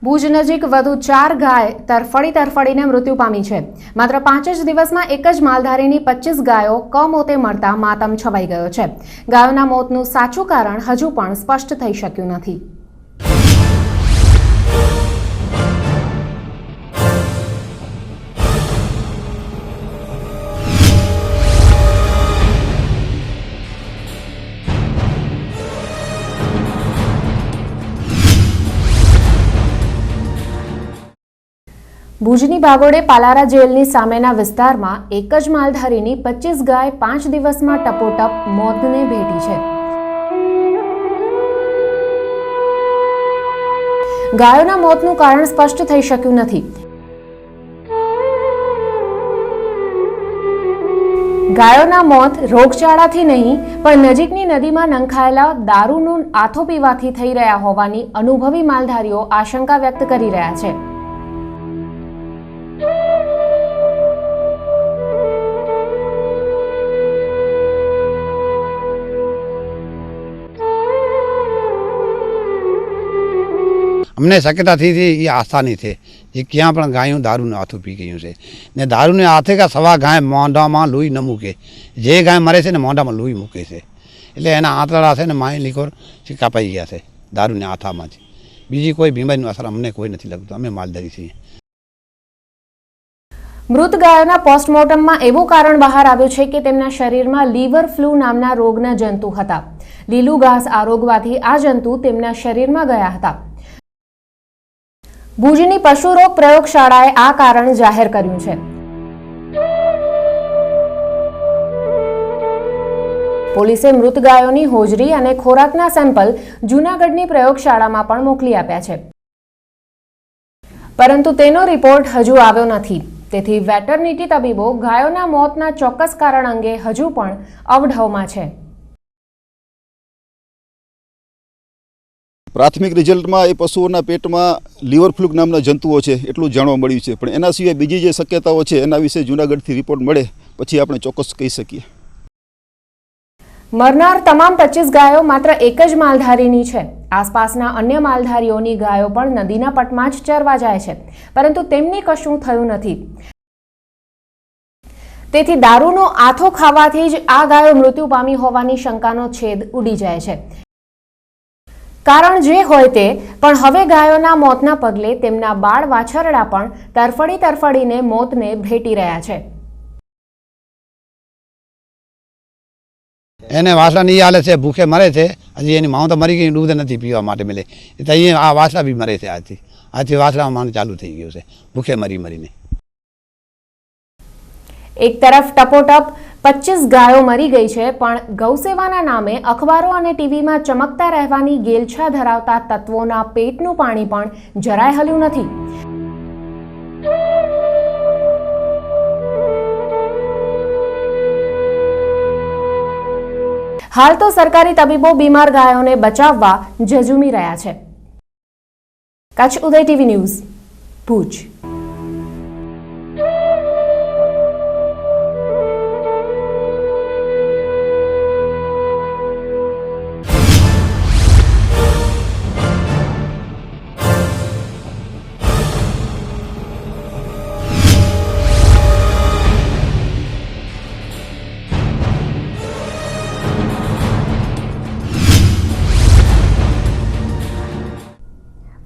ભુજ નજીક વધુ 4 ગાય તરફડીને મૃત્યુ પામી છે। માત્ર 5 જ દિવસમાં એક જ માલધારીની 25 ગાયો કમોતે મળતા માતમ છવાઈ ગયો છે। ગાયોના મોતનું સાચું કારણ હજુ પણ સ્પષ્ટ થઈ શક્યું નથી। ભુજની ભાગોળે પાલારા જેલની સામેના વિસ્તારમાં એક જ માલધારીની 25 ગાય 5 દિવસમાં ટપોટપ મોતને ભેટી છે। ગાયોના મોતનું કારણ સ્પષ્ટ થઈ શક્યું નથી। ગાયોના મોત રોગચાળાથી નહીં પણ નજીકની નદીમાં નંખાયેલા દારૂનું આથો પીવાથી થઈ રહ્યા હોવાની અનુભવી માલધારીઓ આશંકા વ્યક્ત કરી રહ્યા છે। અમને શક્યતા થઈ હતી એ આસ્થા नहीं थे ये क्या પણ ગાયો દારૂને હાથું પી ગયું છે ને દારૂને હાથે કા સવા ગાય મોંઢામાં લોહી ન મૂકે જે ગાય મરે છે ને મોંઢામાં લોહી મૂકે છે એટલે એના આંતરડા છે ને માય લીકોર કાપાઈ ગયા છે દારૂને હાથામાં જ બીજી કોઈ બીમારીનો અસર અમને કોઈ નથી લાગતો અમે માલધારી છીએ। મૃત ગાયોના પોસ્ટમોર્ટમમાં એવું કારણ બહાર આવ્યું છે કે તેમના શરીરમાં લીવર ફ્લૂ નામના રોગના જંતુ હતા। લીલું ઘાસ આરોગવાથી આ જંતુ તેમના શરીરમાં ગયા હતા। ભુજની પશુ રોગ પ્રયોગશાળાએ આ કારણ જાહેર કર્યું છે। પોલીસે મૃત ગાયોની હોજરી અને ખોરાકના સેમ્પલ જૂનાગઢની પ્રયોગશાળામાં પણ મોકલી આપ્યા છે, પરંતુ તેનો રિપોર્ટ હજુ આવ્યો નથી। તેથી વેટરનિટી તબીબો ગાયોના મોતના ચોક્કસ કારણ અંગે હજુ પણ અવઢવમાં છે। प्राथमिक रिजल्ट में ए पशुओं पेट में लीवर फ्लूक नामना जंतुओं है एटलू जाणवा मळ्युं छे पण एना सिवाय बीजी जे शक्यताओं है एना विषे जूनागढ़ थी रिपोर्ट मळे पछी आपणे चोक्कस कही सकीए। मरनार तमाम 25 गायों मात्र एक ज मालधारीनी छे। आसपासना अन्य मालधारीओनी गायों पण नदीना पटमां ज चरवा जाय छे, परंतु तेमने कशुं थयुं नथी। तेथी दारूनो आथो खावाथी ज आ गायो मृत्यु पामी होवानी शंकानो छेद उडी जाय छे। कारण जे होय ते पण हवे गायोना मोतना पगले तेमना बाळ वाछरड़ा पण तरफड़ीने मोतने भेटी रह्या छे। એને વાસણા નહીં હાલે છે, ભૂખે મરે છે। હજી એની માવ તો મરી ગઈ, દૂધ નથી પીવા માટે મળે તો અહીંયા આ વાસણા બી મરે છે। આજથી વાસણા માન ચાલુ થઈ ગયું છે, ભૂખે મરીને। એક તરફ ટપોટપ 25 ગાયો મરી ગઈ છે, પણ ગૌસેવાના નામે અખબારો અને ટીવીમાં ચમકતા રહેવાની ગેલછા ધરાવતા તત્વોના પેટનું પાણી પણ જરાય હલ્યું નથી। હાલ તો સરકારી તબીબો બીમાર ગાયોને બચાવવા ઝઝૂમી રહ્યા છે। કચ્છ ઉદય ટીવી ન્યૂઝ, ભુજ।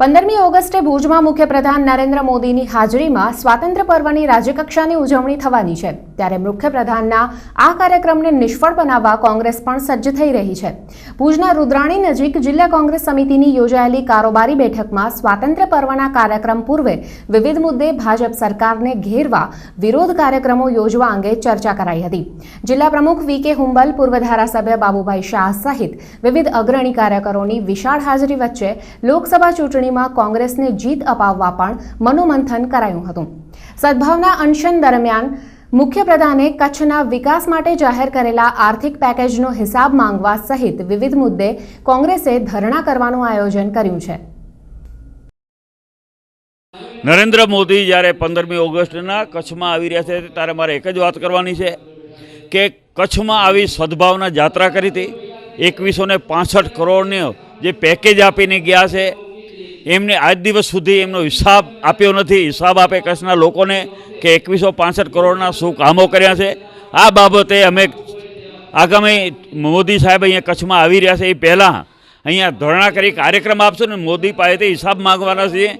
पंदरमी ऑगस्टे भुजમાં મુખ્યપ્રધાન નરેન્દ્ર મોદીની હાજરીમાં સ્વાતંત્ર્ય પર્વની રાજ્યકક્ષાની ઉજવણી થવાની છે, ત્યારે મુખ્યપ્રધાનના આ કાર્યક્રમને નિષ્ફળ બનાવવા કોંગ્રેસ પણ સજ્જ થઈ રહી છે। ભુજના રુદ્રાણી નજીક જિલ્લા કોંગ્રેસ સમિતિની યોજાયેલી કારોબારી બેઠકમાં સ્વાતંત્ર્ય પર્વના કાર્યક્રમ પૂર્વે વિવિધ મુદ્દે ભાજપ સરકારને ઘેરવા વિરોધ કાર્યક્રમો યોજવા અંગે ચર્ચા કરાઈ હતી। જિલ્લા પ્રમુખ વી.કે. હુંબલ, પૂર્વ ધારાસભ્ય બાબુભાઈ શાહ સહિત વિવિધ અગ્રણી કાર્યકરોની વિશાળ હાજરી વચ્ચે લોકસભા ચૂંટણી કોંગ્રેસને જીત અપાવવા પણ મનોમંથન કરાયું હતું। સદભાવના અનશન દરમિયાન મુખ્યપ્રધાને કચ્છના વિકાસ માટે જાહેર કરેલા આર્થિક પેકેજનો હિસાબ માંગવા સહિત વિવિધ મુદ્દે કોંગ્રેસે ધરણા કરવાનું આયોજન કર્યું છે। નરેન્દ્ર મોદી જ્યારે 15મી ઓગસ્ટના કચ્છમાં આવી રહ્યા છે ત્યારે મારે એક જ વાત કરવાની છે કે કચ્છમાં આવી સદભાવના યાત્રા કરી હતી। 2165 કરોડનો જે પેકેજ આપીને ગયા છે એમને આજ દિવસ સુધી એમનો હિસાબ આપ્યો નથી. હિસાબ આપે કચ્છના લોકોને કે 2165 કરોડના શું કામો કર્યા છે. આ બાબતે અમે આગામી મોદી સાહેબ અહીંયા કચ્છમાં આવી રહ્યા છે એ પહેલાં અહીંયા ધરણા કરી કાર્યક્રમ આપશો ને મોદી પાસેથી હિસાબ માંગવાના છીએ.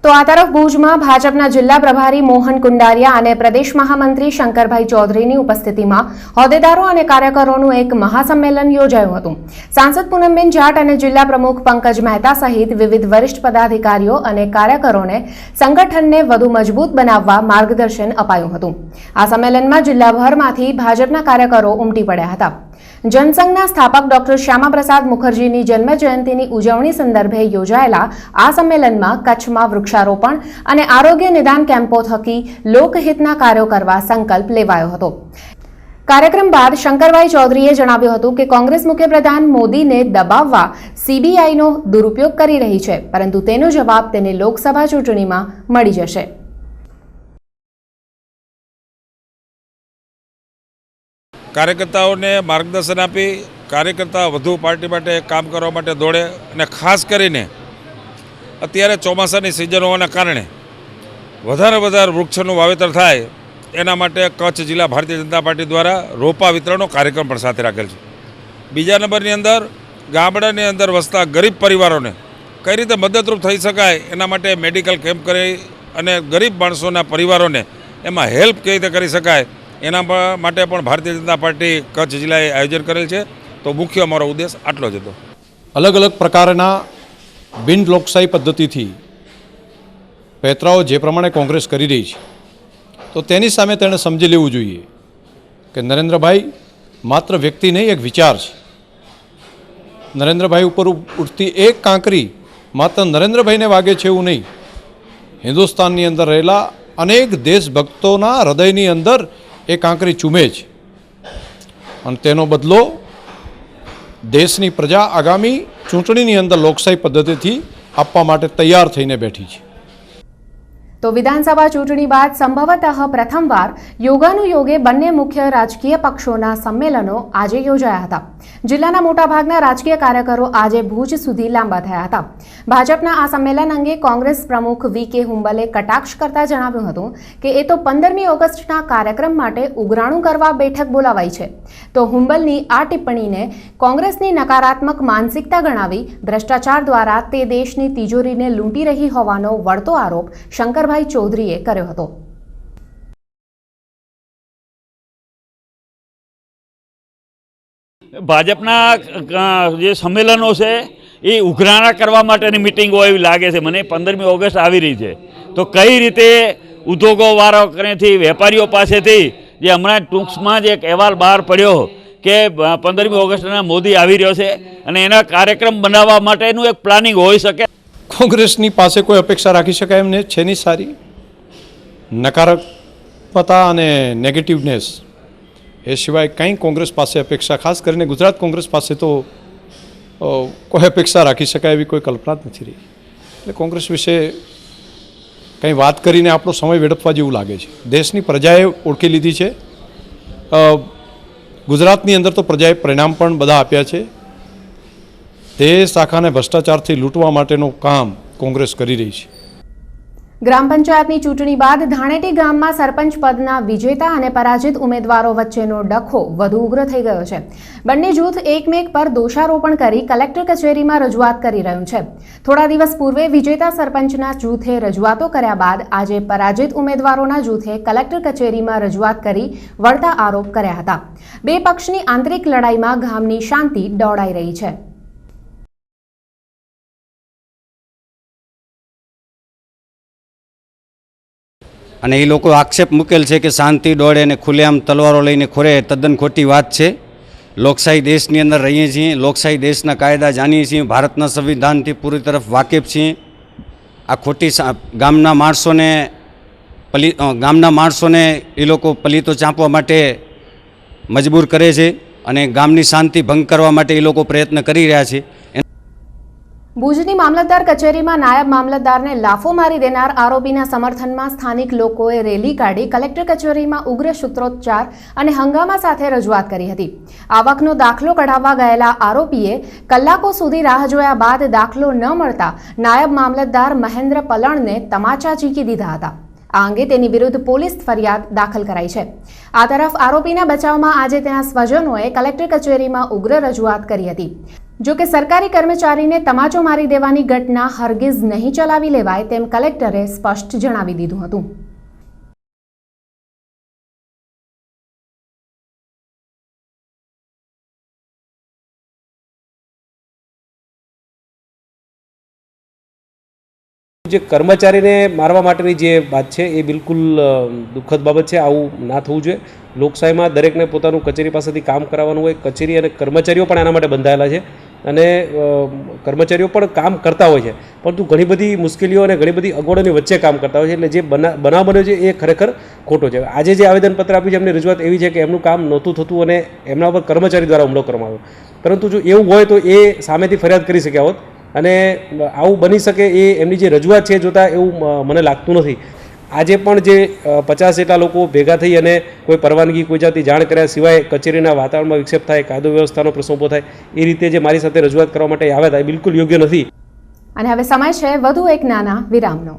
તો આ તરફ ભુજમાં ભાજપના જિલ્લા પ્રભારી મોહન કુંડારિયા અને પ્રદેશ મહામંત્રી શંકરભાઈ ચૌધરીની ઉપસ્થિતિમાં હોદ્દેદારો અને કાર્યકરોનું એક મહાસંમેલન યોજાયું હતું. સાંસદ પૂનમબેન જાટ અને જિલ્લા પ્રમુખ પંકજ મહેતા સહિત વિવિધ વરિષ્ઠ પદાધિકારીઓ અને કાર્યકરોને સંગઠનને વધુ મજબૂત બનાવવા માર્ગદર્શન અપાયું હતું. આ સંમેલનમાં જિલ્લાભરમાંથી ભાજપના કાર્યકરો ઉમટી પડ્યા હતા. જનસંઘના સ્થાપક ડોક્ટર શ્યામાપ્રસાદ મુખર્જીની જન્મજયંતિની ઉજવણી સંદર્ભે યોજાયેલા આ સંમેલનમાં કચ્છમાં વૃક્ષારોપણ અને આરોગ્ય નિદાન કેમ્પો થકી લોકહિતના કાર્યો કરવા સંકલ્પ લેવાયો હતો. કાર્યક્રમ બાદ શંકરભાઈ ચૌધરીએ જણાવ્યું હતું કે કોંગ્રેસ મુખ્યપ્રધાન મોદીને દબાવવા સીબીઆઈનો દુરુપયોગ કરી રહી છે, પરંતુ તેનો જવાબ તેને લોકસભા ચૂંટણીમાં મળી જશે. કાર્યકર્તાઓને માર્ગદર્શન આપી કાર્યકર્તા વધુ પાર્ટી માટે કામ કરવા માટે દોડે. અને ખાસ કરીને અત્યારે ચોમાસાની સિઝન હોવાના કારણે વધારે વૃક્ષોનું વાવેતર થાય એના માટે કચ્છ જિલ્લા ભારતીય જનતા પાર્ટી દ્વારા રોપા વિતરણનો કાર્યક્રમ પણ સાથે રાખેલ છે. બીજા નંબરની અંદર ગામડાની અંદર વસતા ગરીબ પરિવારોને કઈ રીતે મદદરૂપ થઈ શકાય એના માટે મેડિકલ કેમ્પ કરી અને ગરીબ માણસોના પરિવારોને એમાં હેલ્પ કઈ રીતે કરી શકાય એના માટે પણ ભારતીય જનતા પાર્ટી કચ્છ જિલ્લાએ આયોજન કરેલ છે. તો મુખ્ય અમારો ઉદ્દેશ આટલો જ હતો. અલગ અલગ પ્રકારના બિન લોકશાહી પદ્ધતિથી પેતરાઓ જે પ્રમાણે કોંગ્રેસ કરી રહી છે તો તેની સામે તેણે સમજી લેવું જોઈએ કે નરેન્દ્રભાઈ માત્ર વ્યક્તિ નહીં, એક વિચાર છે. નરેન્દ્રભાઈ ઉપર ઉઠતી એક કાંકરી માત્ર નરેન્દ્રભાઈને વાગે છે એવું નહીં, હિન્દુસ્તાનની અંદર રહેલા અનેક દેશભક્તોના હૃદયની અંદર એ કાંકરી ચૂમે છે. અને તેનો બદલો દેશની પ્રજા આગામી ચૂંટણીની અંદર લોકશાહી પદ્ધતિથી આપવા માટે તૈયાર થઈને બેઠી છે. તો વિધાનસભા ચૂંટણી બાદ સંભવતઃ પ્રથમવાર યોગાનુયોગે બંને મુખ્ય રાજકીય પક્ષોના સંમેલનો આજે યોજાયા હતા. જિલ્લાના મોટાભાગના રાજકીય કાર્યકરો આજે ભુજ સુધી લાંબા થયા હતા. ભાજપના આ સંમેલન અંગે કોંગ્રેસ પ્રમુખ વી.કે. હુંબલે કટાક્ષ કરતા જણાવ્યું હતું કે એ તો 15મી ઓગસ્ટના કાર્યક્રમ માટે ઉઘરાણું કરવા બેઠક બોલાવાઈ છે. તો હુંબલની આ ટિપ્પણીને કોંગ્રેસની નકારાત્મક માનસિકતા ગણાવી ભ્રષ્ટાચાર દ્વારા તે દેશની તિજોરીને લૂંટી રહી હોવાનો વળતો આરોપ શંકરભાઈ ચૌધરીએ કર્યો હતો. ભાજપના જે સંમેલનો છે એ ઉઘરાણા કરવા માટેની મિટિંગ હોય એવી લાગે છે મને. 15મી ઓગસ્ટ આવી રહી છે તો કઈ રીતે ઉદ્યોગોવાળાથી વેપારીઓ પાસેથી જે હમણાં ટૂંકમાં જ એક અહેવાલ બહાર પડ્યો કે 15મી ઓગસ્ટના મોદી આવી રહ્યો છે અને એના કાર્યક્રમ બનાવવા માટેનું એક પ્લાનિંગ હોઈ શકે. કોંગ્રેસની પાસે કોઈ અપેક્ષા રાખી શકાય એમને છે નહીં સારી. નકારાત્મકતા અને નેગેટિવનેસ એ સિવાય કંઈ કોંગ્રેસ પાસે અપેક્ષા, ખાસ કરીને ગુજરાત કોંગ્રેસ પાસે તો કોઈ અપેક્ષા રાખી શકાય એવી કોઈ કલ્પના જ નથી રહી. એટલે કોંગ્રેસ વિશે કંઈ વાત કરીને આપણો સમય વેડફવા જેવું લાગે છે. દેશની પ્રજાએ ઓળખી લીધી છે. ગુજરાતની અંદર તો પ્રજાએ પરિણામ પણ બધા આપ્યા છે. દેશ આખાને ભ્રષ્ટાચારથી લૂંટવા માટેનું કામ કોંગ્રેસ કરી રહી છે. ગ્રામ પંચાયતની ચૂંટણી બાદ ધાણેટી ગામમાં સરપંચ પદના વિજેતા અને પરાજિત ઉમેદવારો વચ્ચેનો ડખો વધુ ઉગ્ર થઈ ગયો છે. બંને જૂથ એકમેક પર દોષારોપણ કરી કલેક્ટર કચેરીમાં રજૂઆત કરી રહ્યું છે. થોડા દિવસ પૂર્વે વિજેતા સરપંચના જૂથે રજૂઆતો કર્યા બાદ આજે પરાજિત ઉમેદવારોના જૂથે કલેક્ટર કચેરીમાં રજૂઆત કરી વળતા આરોપ કર્યા હતા. બે પક્ષની આંતરિક લડાઈમાં ગામની શાંતિ દોડાઈ રહી છે. અને એ લોકો આક્ષેપ મૂકેલ છે કે શાંતિ દોડે અને ખુલ્લેઆમ તલવારો લઈને ખોરે, તદ્દન ખોટી વાત છે. લોકશાહી દેશની અંદર રહીએ છીએ, લોકશાહી દેશના કાયદા જાણીએ છીએ, ભારતના સંવિધાનથી પૂરી તરફ વાકેફ છીએ. આ ખોટી ગામના માણસોને એ લોકો પલીતો ચાંપવા માટે મજબૂર કરે છે અને ગામની શાંતિ ભંગ કરવા માટે એ લોકો પ્રયત્ન કરી રહ્યા છે. ભુજની મામલતદાર કચેરીમાં નાયબ મામલતદારને લાફો મારી દેનાર આરોપીના સમર્થનમાં સ્થાનિક લોકોએ રેલી કાઢી કલેક્ટર કચેરીમાં ઉગ્ર સૂત્રોચ્ચાર અને હંગામા સાથે રજૂઆત કરી હતી. આવકનો દાખલો કઢાવવા ગયેલા આરોપીએ કલાકો સુધી રાહ જોયા બાદ દાખલો ન મળતા નાયબ મામલતદાર મહેન્દ્ર પલણને તમાચા ઝીકી દીધા હતા. આ અંગે તેની વિરુદ્ધ પોલીસ ફરિયાદ દાખલ કરાઈ છે. આ તરફ આરોપીના બચાવમાં આજે તેના સ્વજનોએ કલેક્ટર કચેરીમાં ઉગ્ર રજૂઆત કરી હતી. જો કે સરકારી કર્મચારીને તમાચો મારી દેવાની ઘટના હરગિઝ નહીં ચલાવી લેવાય તેમ કલેક્ટરે સ્પષ્ટ જણાવી દીધું હતું. જે કર્મચારીને મારવા માટેની જે વાત છે એ બિલકુલ દુઃખદ બાબત છે. આવું ના થવું જોઈએ. લોકશાહીમાં દરેકને પોતાનું કચેરી પાસેથી કામ કરાવવાનું હોય. કચેરી અને કર્મચારીઓ પણ એના માટે બંધાયેલા છે અને કર્મચારીઓ પણ કામ કરતા હોય છે, પરંતુ ઘણી બધી મુશ્કેલીઓ અને ઘણી બધી અગવડોની વચ્ચે કામ કરતા હોય છે. એટલે જે બનાવ બન્યો છે એ ખરેખર ખોટો છે. આજે જે આવેદનપત્ર આપ્યું છે એમની રજૂઆત એવી છે કે એમનું કામ નહોતું થતું અને એમના પર કર્મચારી દ્વારા હુમલો કરવામાં આવ્યો. પરંતુ જો એવું હોય તો એ સામેથી ફરિયાદ કરી શક્યા હોત અને આવું બની શકે એ એમની જે રજૂઆત છે જોતાં એવું મને લાગતું નથી. આજે પણ જે 50 જેટલા લોકો ભેગા થઈ અને કોઈ પરવાનગી કોઈ જાતની જાણ કર્યા સિવાય કચેરીના વાતાવરણમાં વિક્ષેપ થાય, કાયદો વ્યવસ્થાનો પ્રશ્ન ઊભો થાય, એ રીતે જે મારી સાથે રજૂઆત કરવા માટે આવ્યા હતા એ બિલકુલ યોગ્ય નથી. અને હવે સમય છે વધુ એક નાના વિરામનો.